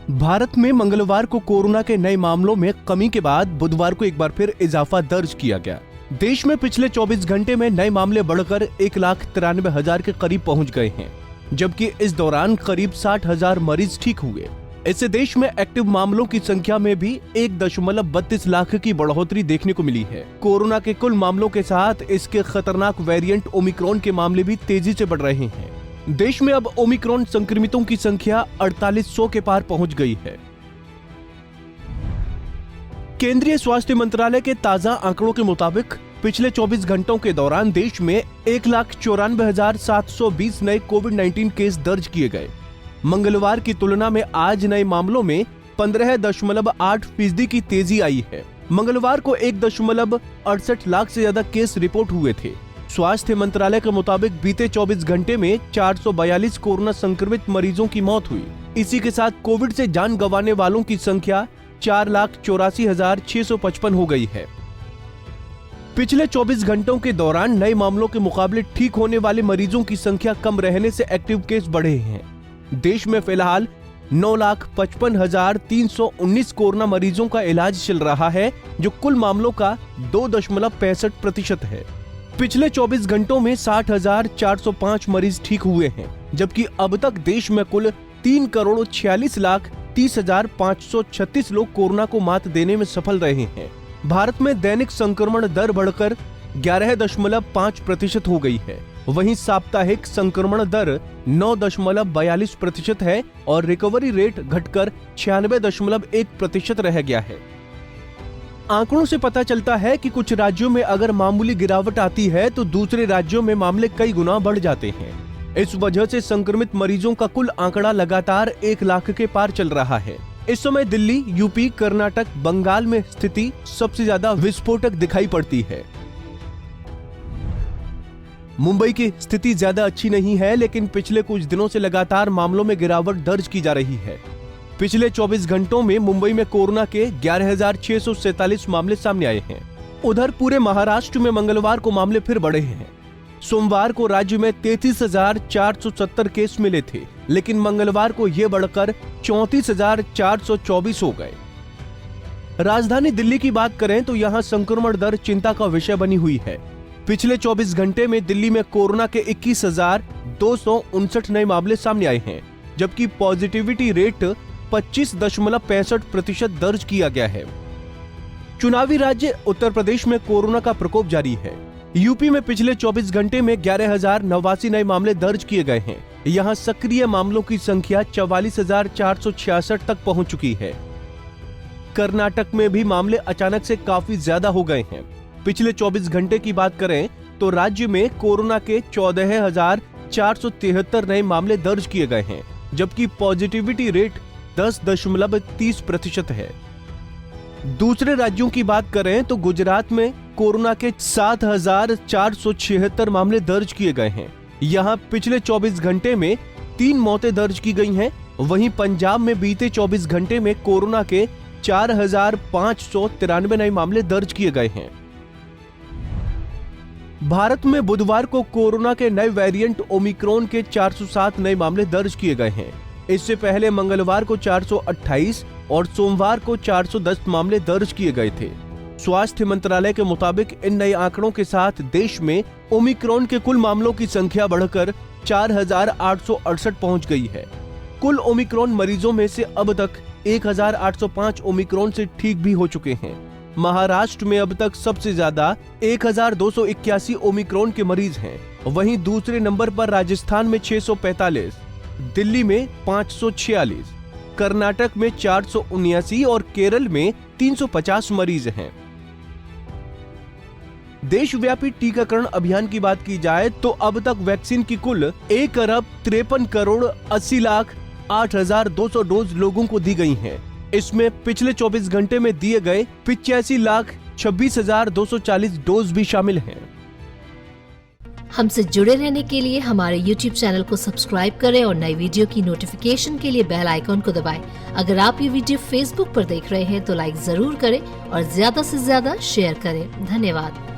भारत में मंगलवार को कोरोना के नए मामलों में कमी के बाद बुधवार को एक बार फिर इजाफा दर्ज किया गया। देश में पिछले 24 घंटे में नए मामले बढ़कर 1,93,000 के करीब पहुंच गए हैं, जबकि इस दौरान करीब 60,000 मरीज ठीक हुए। इससे देश में एक्टिव मामलों की संख्या में भी 1.32 लाख की बढ़ोतरी देखने को मिली है। कोरोना के कुल मामलों के साथ इसके खतरनाक वेरिएंट ओमिक्रॉन के मामले भी तेजी से बढ़ रहे हैं। देश में अब ओमिक्रॉन संक्रमितों की संख्या 4800 के पार पहुंच गई है। केंद्रीय स्वास्थ्य मंत्रालय के ताजा आंकड़ों के मुताबिक पिछले 24 घंटों के दौरान देश में 1,94,720 नए कोविड-19 केस दर्ज किए गए। मंगलवार की तुलना में आज नए मामलों में 15.8% की तेजी आई है। मंगलवार को 1.68 लाख से ज्यादा केस रिपोर्ट हुए थे। स्वास्थ्य मंत्रालय के मुताबिक बीते 24 घंटे में 442 कोरोना संक्रमित मरीजों की मौत हुई। इसी के साथ कोविड से जान गंवाने वालों की संख्या 4,84,655 हो गई है। पिछले 24 घंटों के दौरान नए मामलों के मुकाबले ठीक होने वाले मरीजों की संख्या कम रहने से एक्टिव केस बढ़े हैं। देश में फिलहाल 9,55,319 कोरोना मरीजों का इलाज चल रहा है, जो कुल मामलों का 2.65% है। पिछले 24 घंटों में 60,405 मरीज ठीक हुए हैं, जबकि अब तक देश में कुल 3,46,30,536 लोग कोरोना को मात देने में सफल रहे हैं। भारत में दैनिक संक्रमण दर बढ़कर 11.5% हो गई है। वहीं साप्ताहिक संक्रमण दर 9.42% है और रिकवरी रेट घटकर 96.1% रह गया है। आंकड़ों से पता चलता है कि कुछ राज्यों में अगर मामूली गिरावट आती है तो दूसरे राज्यों में मामले कई गुना बढ़ जाते हैं। इस वजह से संक्रमित मरीजों का कुल आंकड़ा लगातार 1 लाख के पार चल रहा है। इस समय दिल्ली, यूपी, कर्नाटक, बंगाल में स्थिति सबसे ज्यादा विस्फोटक दिखाई पड़ती है। मुंबई की स्थिति ज्यादा अच्छी नहीं है, लेकिन पिछले कुछ दिनों से लगातार मामलों में गिरावट दर्ज की जा रही है। पिछले 24 घंटों में मुंबई में कोरोना के 11,647 मामले सामने आए हैं। उधर पूरे महाराष्ट्र में मंगलवार को मामले फिर बढ़े हैं। सोमवार को राज्य में 33,470 केस मिले थे, लेकिन मंगलवार को ये बढ़कर 34,424 हो गए। राजधानी दिल्ली की बात करें तो यहाँ संक्रमण दर चिंता का विषय बनी हुई है। पिछले 24 घंटे में दिल्ली में कोरोना के 21,259 नए मामले सामने आए हैं, जबकि पॉजिटिविटी रेट 25.65% दर्ज किया गया है। चुनावी राज्य उत्तर प्रदेश में कोरोना का प्रकोप जारी है। यूपी में पिछले 24 घंटे में 11,089 नए मामले दर्ज किए गए हैं। यहाँ सक्रिय मामलों की संख्या 44,466 तक पहुंच चुकी है। कर्नाटक में भी मामले अचानक से काफी ज्यादा हो गए हैं। पिछले 24 घंटे की बात करें तो राज्य में कोरोना के 14,473 नए मामले दर्ज किए गए हैं, जबकि पॉजिटिविटी रेट 10.30% है। दूसरे राज्यों की बात करें तो गुजरात में कोरोना के 7,476 मामले दर्ज किए गए हैं। यहाँ पिछले 24 घंटे में 3 मौतें दर्ज की गई हैं। वहीं पंजाब में बीते 24 घंटे में कोरोना के 4,593 नए मामले दर्ज किए गए हैं। भारत में बुधवार को कोरोना के नए वेरिएंट ओमिक्रॉन के 407 नए मामले दर्ज किए गए हैं। इससे पहले मंगलवार को 428 और सोमवार को 410 मामले दर्ज किए गए थे। स्वास्थ्य मंत्रालय के मुताबिक इन नए आंकड़ों के साथ देश में ओमिक्रॉन के कुल मामलों की संख्या बढ़कर 4,868 पहुंच गई है। कुल ओमिक्रॉन मरीजों में से अब तक 1,805 ओमिक्रॉन से ठीक भी हो चुके हैं। महाराष्ट्र में अब तक सबसे ज्यादा 1,281 ओमिक्रॉन के मरीज हैं। वहीं दूसरे नंबर पर राजस्थान में 645, दिल्ली में 546, कर्नाटक में 479 और केरल में 350 मरीज हैं। देशव्यापी टीकाकरण अभियान की बात की जाए तो अब तक वैक्सीन की कुल 1,53,80,08,200 डोज लोगों को दी गई हैं। इसमें पिछले 24 घंटे में दिए गए 85,26,240 डोज भी शामिल हैं। हमसे जुड़े रहने के लिए हमारे YouTube चैनल को सब्सक्राइब करें और नई वीडियो की नोटिफिकेशन के लिए बेल आइकॉन को दबाएं। अगर आप ये वीडियो Facebook पर देख रहे हैं तो लाइक जरूर करें और ज्यादा से ज्यादा शेयर करें। धन्यवाद।